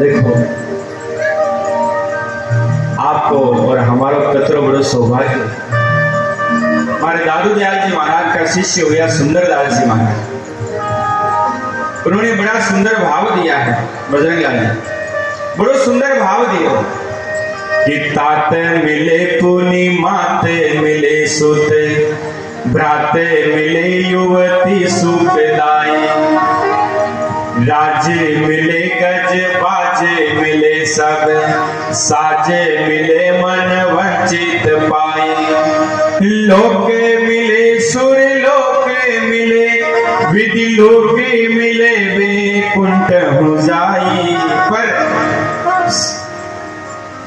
देखो आपको और हमारा कतरो बड़ो सौभाग्य। हमारे दादू दयाल जी महाराज का शिष्य हुआ सुंदरदास जी महाराज। उन्होंने बड़ा सुंदर भाव दिया है बजरंग लाल जी, बड़ो सुंदर भाव दिया कि तात मिले पुनि माते मिले सुते भ्राते मिले युवती सुखदाई राजे मिले गज बाजे मिले सब साजे मिले मन वंचित पाए लोके मिले सुर लोके मिले विधि लोके मिले वैकुंठ हो जाई। पर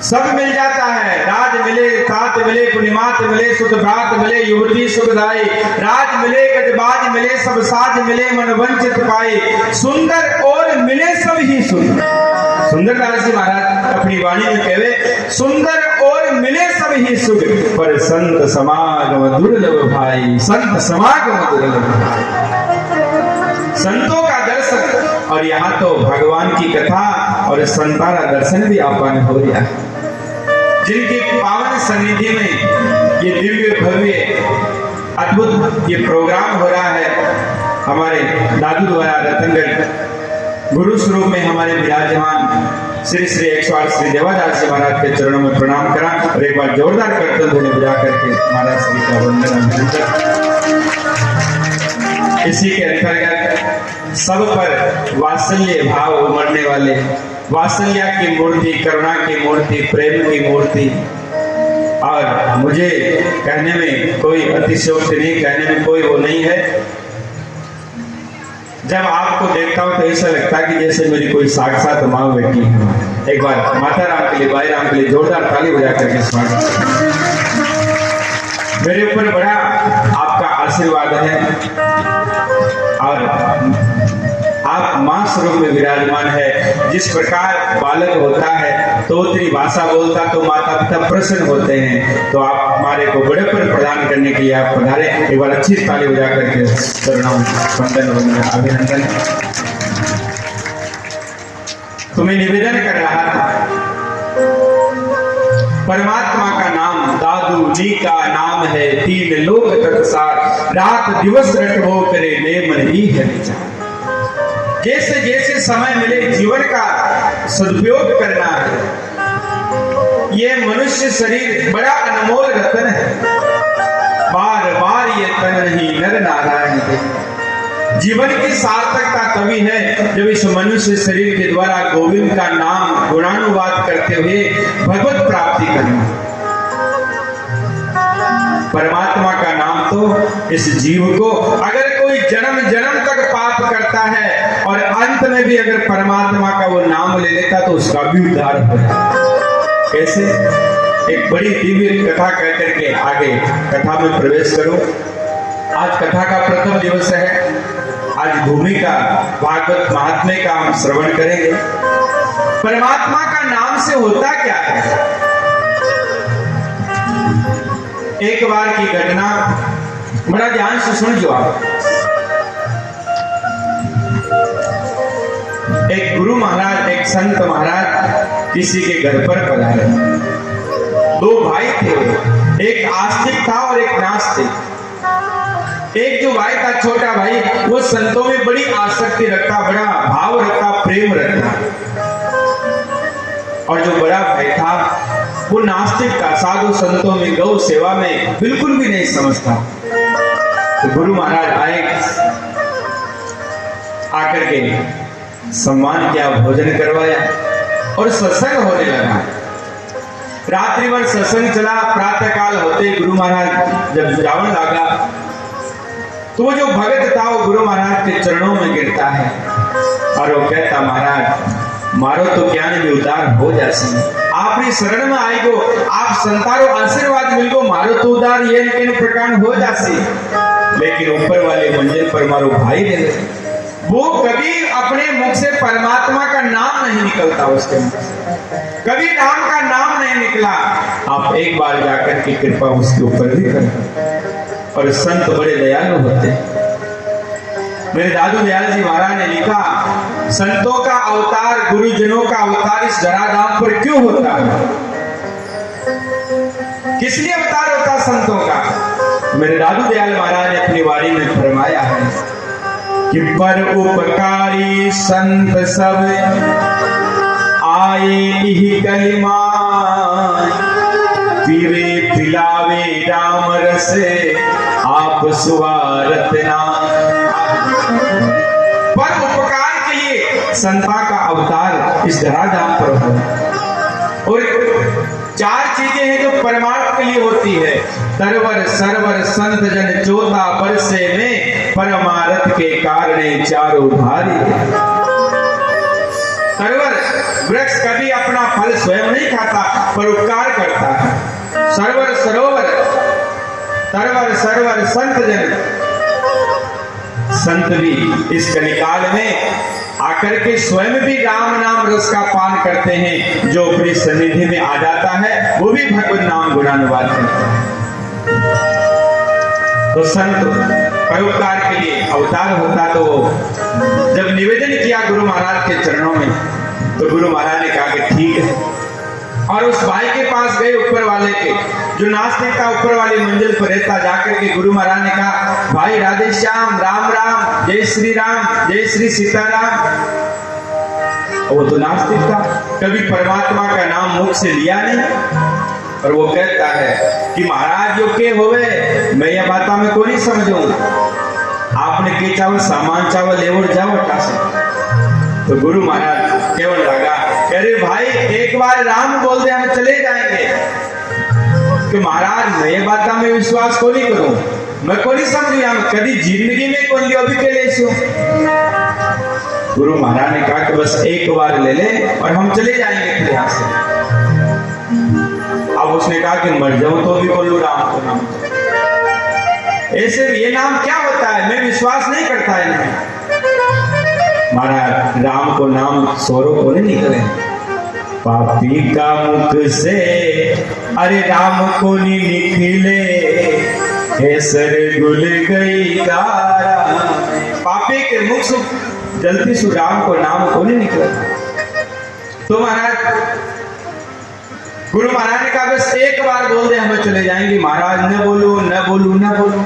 सब मिल जाता है, राज मिले तात मिले पुनिमात मिले सुख भ्रात मिले युवती सुखदाई राज मिले गजबाज मिले सब साज मिले मन वंचित पाए सुंदर और मिले सब ही सुंदर। सुंदरदास जी महाराज अपनी वाणी में कहवे सुंदर और मिले सब ही सुख पर संत समागम दुर्लभ भाई संत समागम दुर्लभ भाई। संतों का दर्शन और यहाँ तो भगवान की कथा और संतान दर्शन भी आपने हो गया। जिनकी पावन सन्निधि में ये दिव्य भव्य अद्भुत ये प्रोग्राम हो रहा है, हमारे दादू द्वारा रतनगढ़ गुरु स्वरूप में हमारे विराजमान श्री श्री 108 श्री देवादास जी महाराज के चरणों में प्रणाम करा और एक बार जोरदार करते हुए बजा करके महाराज श्री का वंदन कर। इसी के अंतर्गत सब पर वात्सल्य भाव उमड़ने वाले वात्सल्य की मूर्ति, करुणा की मूर्ति, प्रेम की मूर्ति। और मुझे कहने में कोई अतिशयोक्ति नहीं, कहने में कोई वो नहीं है। जब आपको देखता हूं तो ऐसा लगता है कि जैसे मेरी कोई साक्षात माँ बेटी है। एक बार माता राम के लिए, भाई राम के लिए जोरदार ताली बजा करके स्वागत। मेरे ऊपर बड़ा आपका आशीर्वाद है और आप मां स्वरूप में विराजमान है। जिस प्रकार बालक होता है तोतरी भाषा बोलता तो माता पिता प्रसन्न होते हैं, तो आप हमारे को बड़ेपन प्रदान करने के लिए आप पधारे। एक बार अच्छी ताली बजा करके चरणों वंदन अभिनंदन। तुम्हें निवेदन कर रहा था, परमात्मा का नाम दादू जी का नाम है, तीन लोक तत्सार रात दिवस रटवो करे ने मन ही है विचार। जैसे जैसे समय मिले जीवन का सदुपयोग करना है। ये मनुष्य शरीर बड़ा अनमोल रत्न है, बार बार ये तन नहीं नर नारायण दे। जीवन की सार्थकता तभी है जब इस मनुष्य शरीर के द्वारा गोविंद का नाम गुणानुवाद करते हुए भगवत प्राप्ति करना। परमात्मा का नाम तो इस जीव को अगर कोई जन्म जन्म तक पाप करता है और अंत में भी अगर परमात्मा का वो नाम ले लेता तो उसका भी उद्धार होता। कैसे? एक बड़ी दिव्य कथा कह करके आगे कथा में प्रवेश करो। आज कथा का प्रथम दिवस है। आज भूमिका भागवत महात्म्य का हम श्रवण करेंगे। परमात्मा का नाम से होता क्या है? एक बार की घटना, बड़ा ध्यान से सुनिए आप। एक गुरु महाराज, एक संत महाराज किसी के घर पर पधारे। दो भाई थे, एक आस्तिक था और एक नास्तिक। एक जो भाई था, छोटा भाई, वो संतों में बड़ी आसक्ति रखता, बड़ा भाव रखता, प्रेम रखता। और जो बड़ा भाई था वो नास्तिक था, साधु संतों में, गौ सेवा में बिल्कुल भी नहीं समझता। तो गुरु महाराज आए, आकर के सम्मान किया, भोजन करवाया और सत्संग होने लगा। रात्रि भर सत्संग चला। प्रातः काल होते गुरु महाराज जब जावन लगा तो वो जो भगत था वो गुरु महाराज के चरणों में गिरता है और वो कहता, महाराज मारो तो ज्ञान में उदार हो जासी, आपरी शरण में आई गो, आप संतारो आशीर्वाद मिल गो, मारो तो उदार ये किन प्रकार हो जासी। लेकिन ऊपर वाले मंजिल पर मारो भाई दे, वो कभी अपने मुख से परमात्मा का नाम नहीं निकलता, उसके मुख से कभी राम का नाम नहीं निकला। आप एक बार जाकर की कृपा उसके ऊपर भी करें। और संत बड़े दयालु होते हैं। मेरे दादू दयाल जी महाराज ने लिखा, संतों का अवतार, गुरुजनों का अवतार इस धराधाम पर क्यों होता है? किस लिए अवतार होता संतों का? मेरे दादू दयाल महाराज ने अपनी वाणी में फरमाया है कि पर उपकारी संत सब आए इही कलिमाय, पीवे पिलावे राम रसे आप सुवारत नाम। पर उपकार के लिए संता का अवतार इस धराधाम पर हो। और चार चीजें हैं जो परमार्थ के लिए होती है। तरवर सरवर संत जन चोता बरसे में, परमार्थ के कारण चारों धारी। सरवर वृक्ष कभी अपना फल स्वयं नहीं खाता पर उपकार करता है। सरवर सरोवर, तरवर सरवर संत जन, संत भी इस कलिकाल में आकर के स्वयं भी राम नाम रस का पान करते हैं। जो अपनी सन्निधि में आ जाता है वो भी भगवत नाम गुणानुवाद करता है। तो संत परोपकार के लिए अवतार होता। तो जब निवेदन किया गुरु महाराज के चरणों में तो गुरु महाराज ने कहा कि ठीक है। और उस भाई के पास गए, ऊपर वाले के, जो नास्तिक था, ऊपर वाली मंजिल पर रहता। जाकर के गुरु महाराज ने कहा, भाई राधे श्याम, राम राम, जय श्री राम, जय श्री सीताराम। वो तो नास्तिक था, कभी परमात्मा का नाम मुख से लिया नहीं। और वो कहता है कि महाराज जो के होवे मैं यह बात में को नहीं समझूं, आपने के चावल सामान चावल ले और जाओ से। तो गुरु महाराज केवल लगा, अरे भाई एक बार राम बोल दे हम चले जाएंगे। कि महाराज मैं ये बात में विश्वास को नहीं करूं, मैं को नहीं समझू, हम कभी जिंदगी में को लियो भी के ले सो। गुरु महाराज ने कहा कि बस एक बार ले ले और हम चले जाएंगे फिर यहाँ से। अब उसने कहा कि मर जाऊं तो भी बोलूं राम को नाम। ऐसे ये नाम क्या होता है, मैं विश्वास नहीं करता है इनमें। महाराज राम को नाम सोरो को नहीं निकले, पापी का मुख से अरे राम को नहीं निकले, केसर गुल गई दारा। पापी के मुख से जल्दी से राम को नाम को नहीं निकला। तो महाराज गुरु महाराज ने कहा बस एक बार बोल दे हमें चले जाएंगे। महाराज न बोलू न बोलू न बोलू।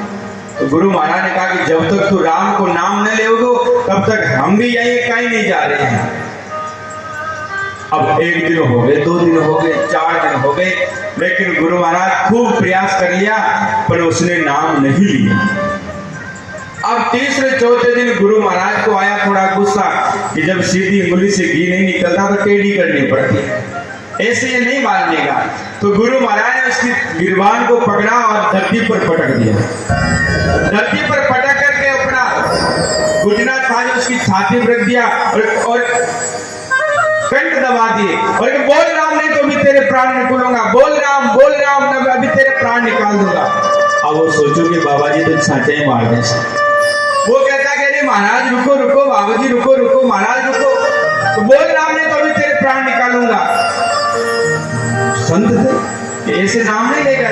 तो गुरु महाराज ने कहा कि जब तक तू राम को नाम न लेगो तब तक हम भी यही कहीं नहीं जा रहे हैं। अब एक दिन हो गए, 2 दिन हो गए, 4 दिन हो गए, लेकिन गुरु महाराज खूब प्रयास कर लिया पर उसने नाम नहीं लिया। अब तीसरे चौथे दिन गुरु महाराज को आया थोड़ा गुस्सा कि जब सीधी उंगली से घी नहीं निकलता तो टेढ़ी करनी पड़ती है, ऐसे ये नहीं मानेगा। तो गुरु महाराज ने उसकी गिरबान को पकड़ा और धरती पर पटक दिया। धरती पर पटक करके अपना घुटना था जो उसकी छाती पर रख दिया और कंठ दबा दिए और बोल राम नहीं तो अभी तेरे प्राण निकालूंगा, बोल राम अभी तेरे प्राण निकाल दूंगा। अब वो सोचो कि बाबा जी तो छाते मार दे। वो कहता कि अरे महाराज रुको रुको, बाबा जी रुको रुको, महाराज रुको, तो बोल राम नहीं तो अभी तेरे प्राण निकालूंगा। संत थे, ऐसे नाम नहीं लेगा।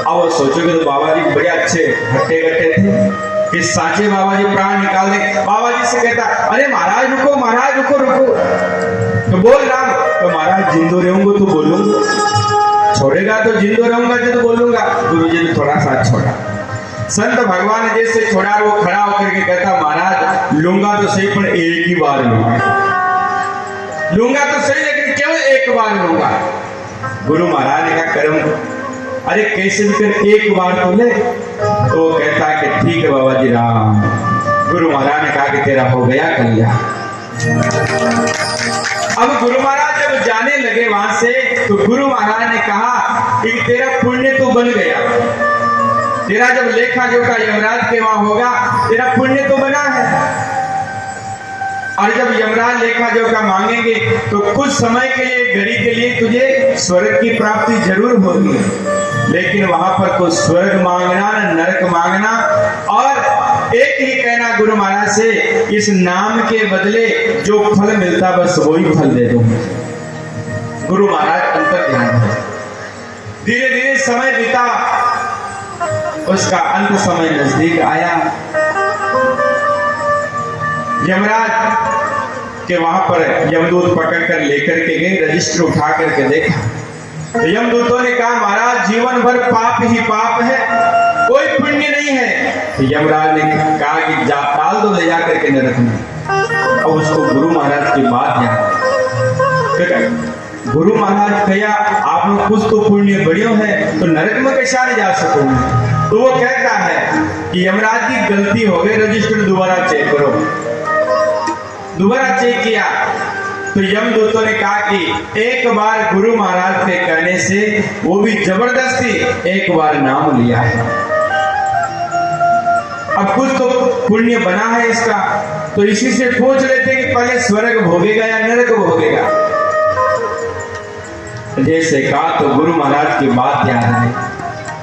अब वो सोचोगे तो बाबा जी बड़े अच्छे हट्टे कट्टे थे कि साचे बाबा जी प्राण निकाल दे। बाबा जी से कहता अरे महाराज रुको रुको, तो बोल राम। तो महाराज जिंदो रहूंगा तो बोलूंगा, छोड़ेगा तो जिंदो रहूंगा तो बोलूंगा। गुरु जी ने थोड़ा सा छोड़ा। संत भगवान ने जैसे छोड़ा वो खड़ा होकर के कहता महाराज लूंगा तो सही पर एक ही बार लूंगा तो सही लेकिन केवल एक बार लूंगा। गुरु महाराज ने कहा कर्म अरे कैसे भी कर एक बार तो ले। तो वो कहता है कि ठीक है बाबा जी राम। गुरु महाराज ने कहा कि तेरा हो गया कल्याण। अब गुरु महाराज जब जाने लगे वहां से तो गुरु महाराज ने कहा कि तेरा पुण्य तो बन गया, तेरा जब लेखा जोखा यमराज के वहां होगा तेरा पुण्य तो बना है। और जब यमराज लेखा जोखा मांगेंगे तो कुछ समय के लिए घड़ी के लिए तुझे स्वर्ग की प्राप्ति जरूर होगी, लेकिन वहां पर कोई स्वर्ग मांगना न नरक मांगना और एक ही कहना गुरु महाराज से इस नाम के बदले जो फल मिलता बस वही फल दे दो। गुरु महाराज अंतर ध्यान है। धीरे धीरे समय बीता, उसका अंत समय नजदीक आया। यमराज के वहां पर यमदूत पकड़ कर लेकर के गए, रजिस्टर उठा करके देखा तो यमदूतों ने कहा महाराज जीवन भर पाप ही पाप है, कोई पुण्य नहीं है। तो यमराज ने कहा कि जा डाल दो ले जाकर के नरक में। और उसको गुरु महाराज की बात याद, गुरु महाराज कहा आप लोग कुछ तो पुण्य बढ़ियों है तो नरक में कैसा नहीं जा सकोगे। तो वो कहता है कि यमराज की गलती हो गई, रजिस्टर दोबारा चेक करो। दोबारा चेक किया तो यमदूतों ने कहा कि एक बार गुरु महाराज के कहने से वो भी जबरदस्ती एक बार नाम लिया है, अब कुछ तो पुण्य बना है इसका, तो इसी से पूछ लेते कि पहले स्वर्ग भोगेगा या नरक भोगेगा। जैसे कहा तो गुरु महाराज की बात याद आई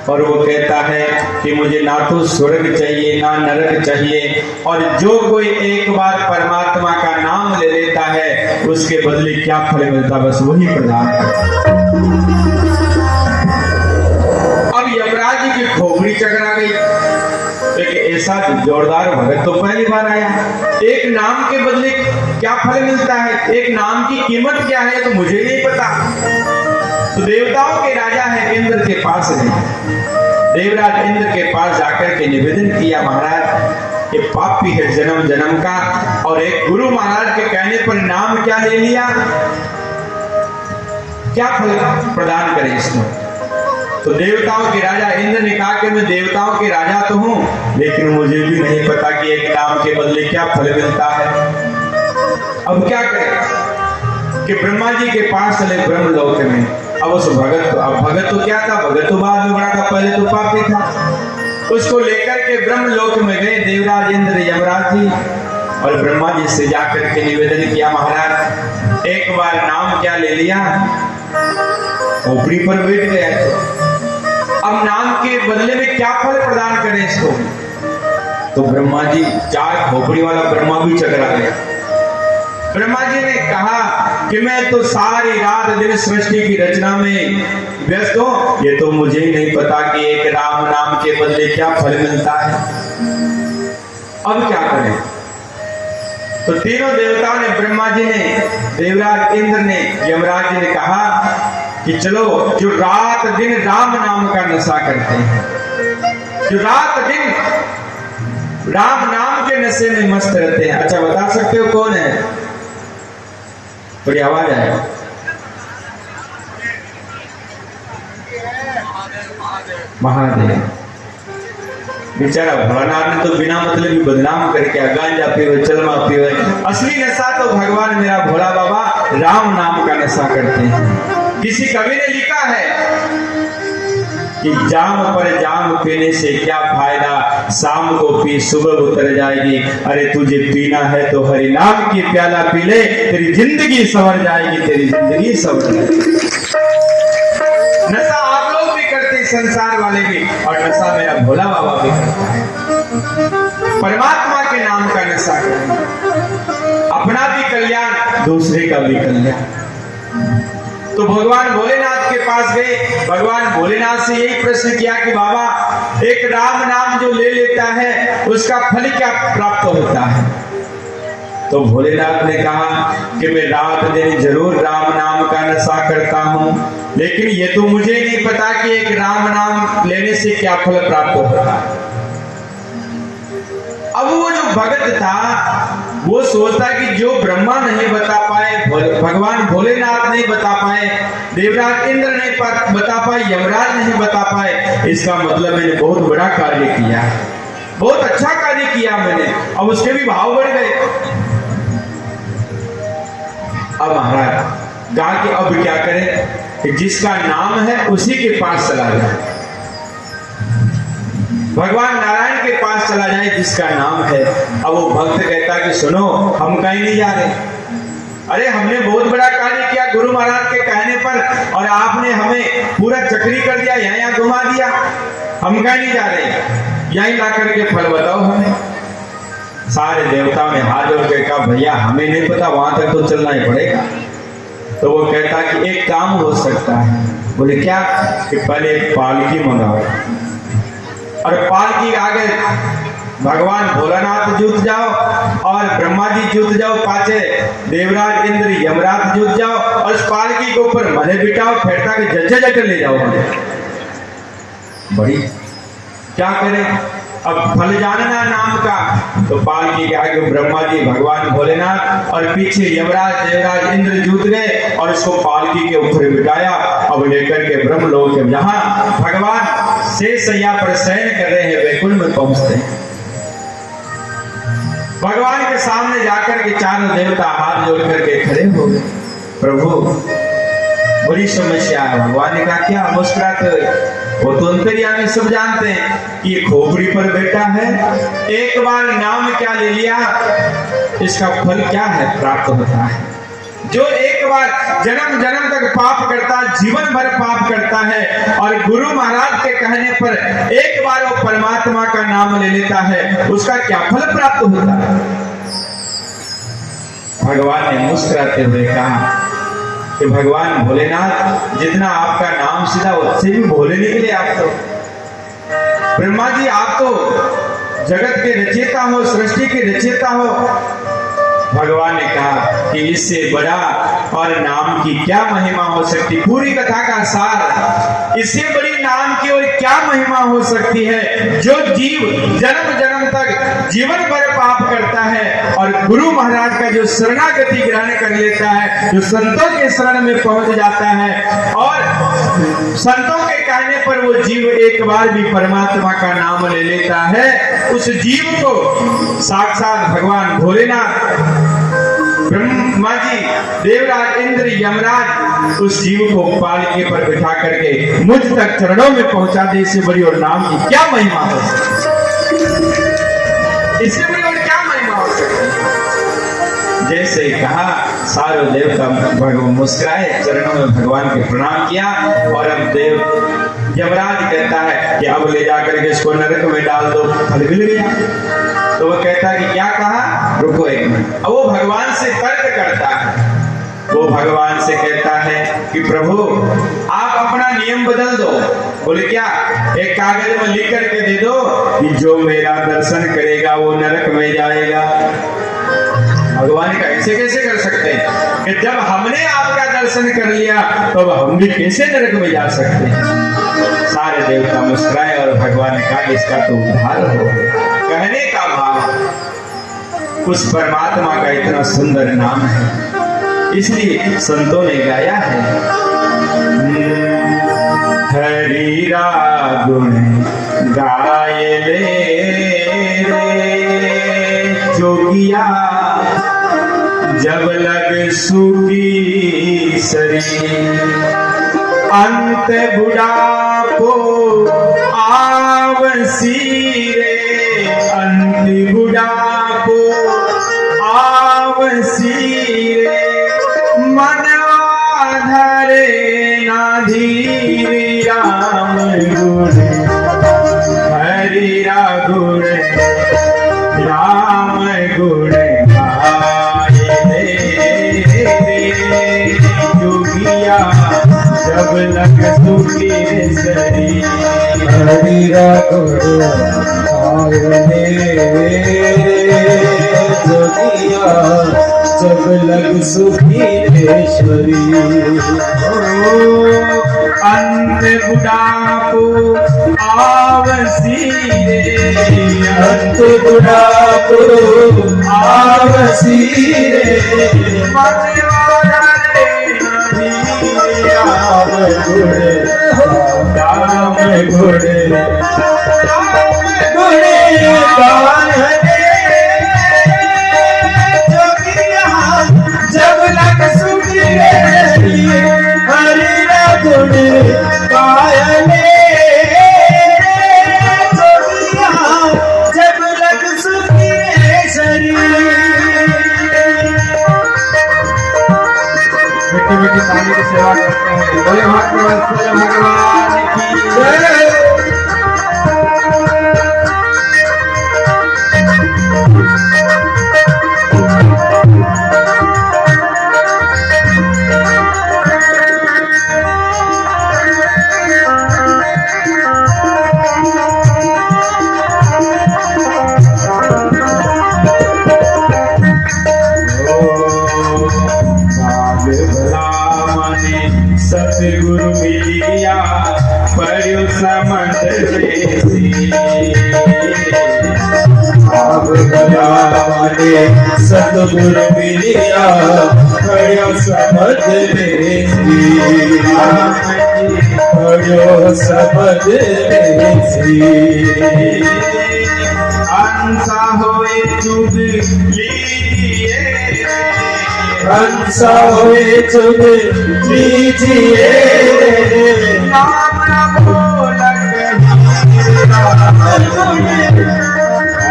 और वो कहता है कि मुझे ना तो स्वर्ग चाहिए ना नरक चाहिए, और जो कोई एक बार परमात्मा का नाम ले लेता है उसके बदले क्या फल मिलता बस वही प्रदान करता। अब यमराज जी की खोपड़ी चकरा गई, लेकिन ऐसा जोरदार भगत तो पहली बार आया। एक नाम के बदले क्या फल मिलता है, एक नाम की कीमत क्या है तो मुझे नहीं पता। तो देवताओं के राजा है इंद्र के पास गए। देवराज इंद्र के पास जाकर के निवेदन किया महाराज ये पापी है जन्म जन्म का, और एक गुरु महाराज के कहने पर नाम क्या ले लिया, क्या फल प्रदान करे इसको। तो देवताओं के राजा इंद्र ने कहा कि मैं देवताओं के राजा तो हूं लेकिन मुझे भी नहीं पता कि एक नाम के बदले क्या फल मिलता है। अब क्या करें कि ब्रह्मा जी के पास चले ब्रह्मलोक में। अब उस भगत तो क्या था, भगत तो बाद में बड़ा था, पहले तो पापी था। उसको लेकर के ब्रह्मलोक में गए देवराज इंद्र यमराज जी, और ब्रह्मा जी से जाकर के निवेदन किया महाराज एक बार नाम क्या ले लिया, खोपड़ी पर बैठ गया, अब नाम के बदले में क्या फल प्रदान करें इसको। तो ब्रह्मा जी चार खोपड़ी वाला ब्रह्मा भी चकरा गया। ब्रह्मा जी ने कहा कि मैं तो सारी रात दिन सृष्टि की रचना में व्यस्त हूं, ये तो मुझे ही नहीं पता कि एक राम नाम के बदले क्या फल मिलता है। अब क्या करें। तो तीनों देवताओं ने, ब्रह्मा जी ने, देवराज इंद्र ने, यमराज जी ने कहा कि चलो जो रात दिन राम नाम का नशा करते हैं, जो रात दिन राम नाम के नशे में मस्त रहते हैं। अच्छा बता सकते हो कौन है? थोड़ी आवाज आए। महादेव। बेचारा भोलानाथ ने तो बिना मतलब ही बदनाम करके गांजा पीवे चलमा पीवे, असली नशा तो भगवान मेरा भोला बाबा राम नाम का नशा करते हैं। किसी कवि ने लिखा है कि जाम पर जाम पीने से क्या फायदा, शाम को पी सुबह उतर जाएगी। अरे तुझे पीना है तो हरि नाम की प्याला पी ले, तेरी जिंदगी संवर जाएगी, तेरी जिंदगी संवर जाएगी। नशा आप लोग भी करते हैं, संसार वाले भी, और नशा मेरा भोला बाबा भी करता है। परमात्मा के नाम का नशा करें, अपना भी कल्याण दूसरे का भी कल्याण। तो भगवान भोलेनाथ के पास गए, भगवान भोलेनाथ से यही प्रश्न किया कि बाबा एक राम नाम जो ले लेता है उसका फल क्या प्राप्त होता है। तो भोलेनाथ ने कहा कि मैं रात दिन जरूर राम नाम का नशा करता हूं, लेकिन ये तो मुझे नहीं पता कि एक राम नाम लेने से क्या फल प्राप्त होता है। भगत था वो सोचता कि जो ब्रह्मा नहीं बता पाए, भगवान भोलेनाथ नहीं बता पाए, देवराज इंद्र नहीं बता पाए, यमराज नहीं बता पाए, इसका मतलब मैंने बहुत बड़ा कार्य किया, बहुत अच्छा कार्य किया मैंने। अब उसके भी भाव बढ़ गए। अब महाराज कहा कि अब क्या करें कि जिसका नाम है उसी के पास चला जाए, भगवान नारायण के पास चला जाए जिसका नाम है। अब वो भक्त कहता कि सुनो, हम कहीं नहीं जा रहे, अरे हमने बहुत बड़ा कार्य किया गुरु महाराज के कहने पर और आपने हमें पूरा चक्री कर दिया, यहाँ घुमा दिया, हम कहीं नहीं जा रहे, यहीं ला करके फल बताओ हमें। सारे देवताओं ने हाथ जोड़ के कहा भैया हमें नहीं पता, वहां तक तो चलना ही पड़ेगा। तो वो कहता कि एक काम हो सकता है। बोले क्या? कि पहले एक पालकी मंगाओ और पालकी आगे भगवान भोलानाथ जुट जाओ और ब्रह्मा जी जुट जाओ, पाचे देवराज इंद्र यमराज जुट जाओ और उस पालकी के ऊपर मधे बिठाओ, फेरता के जज्जे जकर ले जाओ मुझे। बड़ी क्या करें? अब फल जानना नाम का, तो पालकी के आगे ब्रह्मा जी भगवान भोलेनाथ और पीछे यमराज देवराज इंद्र जुट गए और उसको पालकी के ऊपर बिठाया। अब लेकर के ब्रह्मलोक के जहां भगवान शेषशय्या पर शयन कर रहे हैं, वैकुंठ में पहुंचते हैं। भगवान के सामने जाकर के चारों देवता हाथ जोड़ करके खड़े हो गए। प्रभु बड़ी समस्या है। भगवान ने कहा क्या मुस्कुराते हुए? वो तो अंतर्यामी सब जानते हैं कि ये खोपड़ी पर बैठा है, एक बार नाम क्या ले लिया, इसका फल क्या है प्राप्त होता है। जो एक बार जन्म जन्म तक पाप करता है, जीवन भर पाप करता है और गुरु महाराज के कहने पर एक बार वो परमात्मा का नाम ले लेता है, उसका क्या फल प्राप्त होता है? भगवान ने मुस्कुराते हुए कहा कि भगवान भोलेनाथ जितना आपका नाम सीधा उससे भी भोले निकले आप तो। ब्रह्मा जी आप तो जगत के रचयिता हो, सृष्टि के रचयिता हो। भगवान ने कहा कि इससे बड़ा और नाम की क्या महिमा हो सकती, पूरी कथा का सार, इससे बड़ी नाम की और क्या महिमा हो सकती है। जो जीव जन्म जन्म तक जीवन भर पाप करता है और गुरु महाराज का जो शरणागति ग्रहण कर लेता है, जो संतों के शरण में पहुंच जाता है और संतों के कहने पर वो जीव एक बार भी परमात्मा का नाम ले लेता है, उस जीव को साक्षात भगवान भोलेनाथ, ब्रह्मा जी, देवराज इंद्र यमराज उस जीव को पालकी पर बिठा करके मुझ तक चरणों में पहुंचा दे। इससे बड़ी और नाम की क्या महिमा हो सकती, इससे बड़ी और क्या महिमा हो सकती। जैसे ही कहा सारे देवता भगवान मुस्कुराए, चरणों में भगवान के प्रणाम किया और अब देव यमराज कहता है कि अब ले जाकर के इसको नरक में डाल दो, फल मिल गया। तो वो कहता है कि क्या कहा, रुको एक मिनट। अब वो भगवान से तर्क करता है, वो भगवान से कहता है कि प्रभु आप अपना नियम बदल दो। बोले क्या? एक कागज में लिख करके दे दो कि जो मेरा दर्शन करेगा वो नरक में जाएगा। भगवान का ऐसे कैसे कर सकते हैं कि जब हमने आपका दर्शन कर लिया तो अब हम भी कैसे नरक में जा सकते हैं। सारे देवता मुस्कुराए और भगवान ने कहा इसका तो उद्धार हो। कहने का भाव उस परमात्मा का इतना सुंदर नाम है, इसलिए संतों ने गाया है हरि रा गुण गाए रे जोगिया जब लग सूखी शरीर अंत बुढ़ापो आवसी रे, अंत बुढ़ापो आवसी रे, मनवा धरे ना धीरे राम गुण हरि रा गुण राम गुण जोगिया जब लग सुखी शरीर हरि रा गुण जोगिया जब लग सुखी शरीर। अंत बुढ़ापो आवसी रे, अंत बुढ़ापो आवसी रे मनवारा रे नहीं राम गुणे राम गुणे गुणे गान जोगिया जब लग सुखी रे हरि गुण गायने जोगिया जब लग सुखी रे शरीर बेटे बेटे ताली की सेवा करते हैं। बोले भक्त भगवान की जय। सतगुरु मिलिया पढ़ो समझ लेसी आप भगवाने सतगुरु मिलिया पढ़ो समझ लेसी पढ़ो समझ लेसी अंसा होए चुग लीजिए हंसा हुए चुग लीजिए नाम न बोलक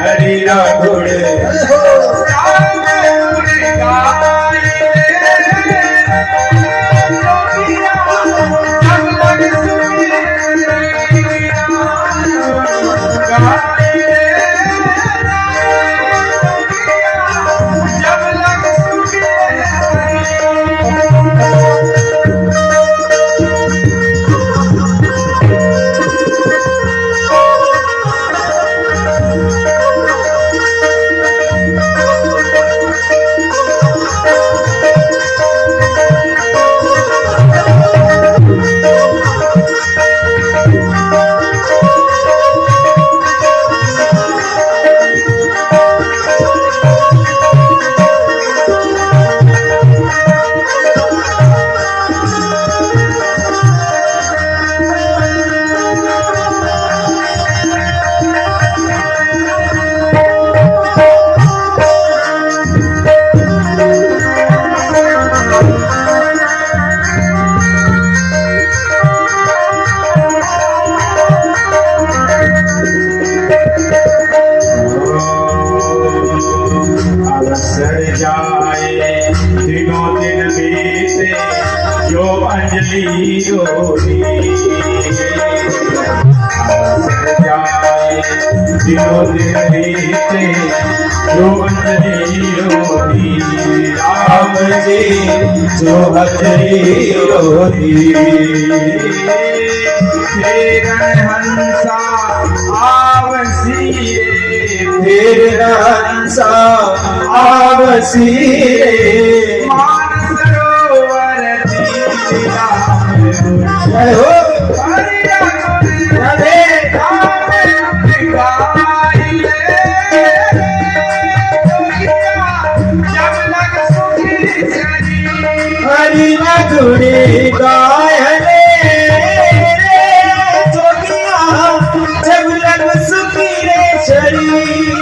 हरि गुण राम गुण गाए जोगिया जब लग सुखी गाए जब लग सुखी अवसर जाए दिनों दिन बीते जो अंजलि रोही अवसर जाए दिनों दिन बीते जो अंजलि रोही राम जी जो हरि रोही फेरन हंसा आवसी फिर हंसा आवसी रे मानसरोवर तीरा जय हो हरिया राधे राम गाई जब लग सुखी चली हरि गुणी गायने जोगिया जब लग सुखी रे शरीर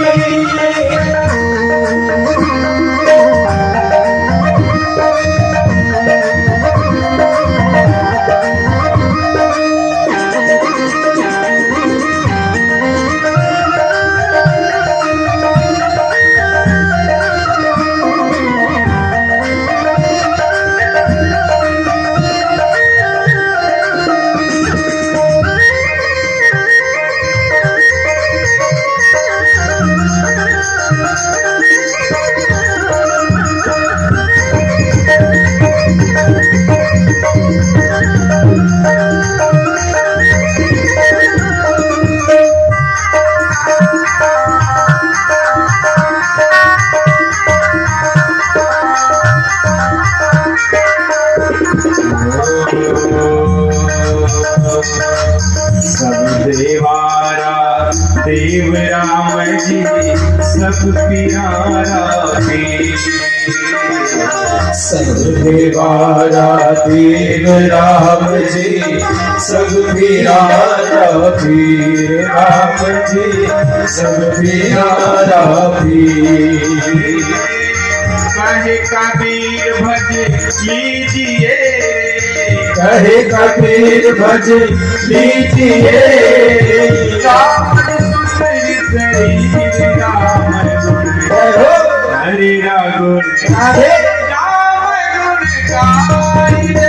जी सब प्यारा पीर, सब प्यारा पीर राम जी, सब प्यारा पीर राम जी, सब प्यारा पीर। कहे कबीर भज लीजिए, कहे कबीर भज लीजिए, राम सुंदर शरीर राम गुण, हरि गुण राधे राम गुण गाइए,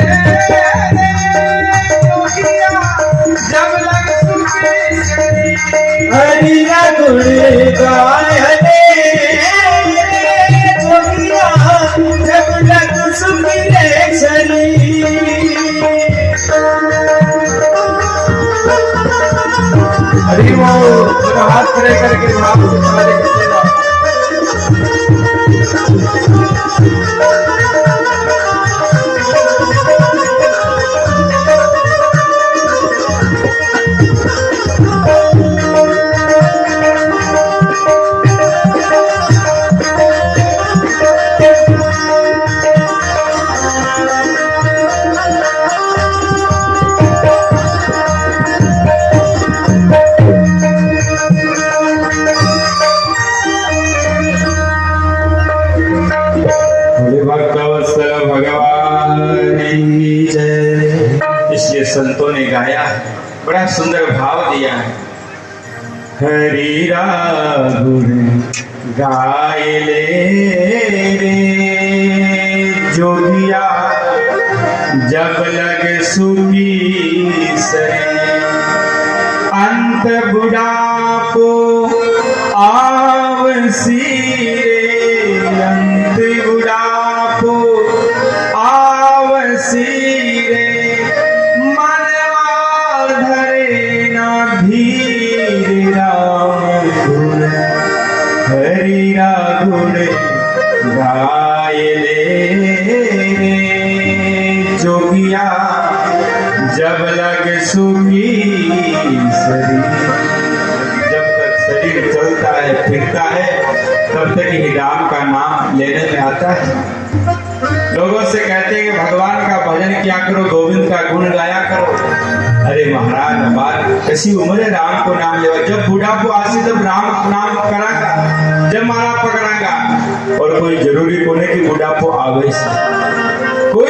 जोगिया जब लग सुखे शरीर, हरि गुण गाए जोगिया जब लग सुमिरे शरीर। हरि बोल, हाथ खड़े करके भाव से हमारे भक्तवत्सल भगवान की जय। इसलिए संतों ने गाया है, बड़ा सुंदर भाव दिया है। हरि गुण गाए ले रे जोगिया जब लग सुखी सरे, अंत बुढ़ापो आवसी रे, अंत बुढ़ापो आवसी रे, मनवा धरे ना धीर राम गुण, हरि गुण गाए ले रे जोगिया जब लग सुखी शरीर। जब तक शरीर चलता है फिरता है तब तक ही राम का नाम लेने में आता है। लोगों से कहते हैं कि भगवान का भजन किया करो, गोविंद का गुण गाया करो। अरे महाराज, हमारी कैसी उम्र है राम को नाम लेवा। जब बुढ़ापो आसी तब राम नाम करागा, जब माला पकड़ागा। और कोई जरूरी कोने की बुढ़ापो आवे कोई